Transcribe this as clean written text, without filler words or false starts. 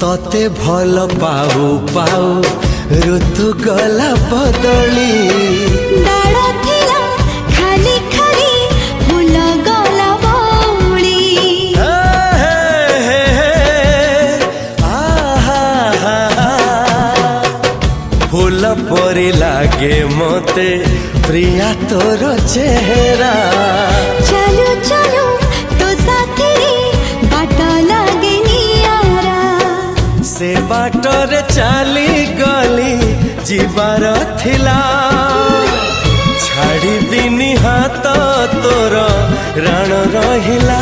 तते भल पाऊ पाऊ ऋतु गला बदली डाळ थिला खाली खाली फूल गला बौली फूल परी लागे मते प्रिया तोर चेहरा चलो चलो तो साथी बाट लागे नियारा से बाटरे चली गली जीवार थिला छाड़ी दिनी हाथ तोर राण रहिला।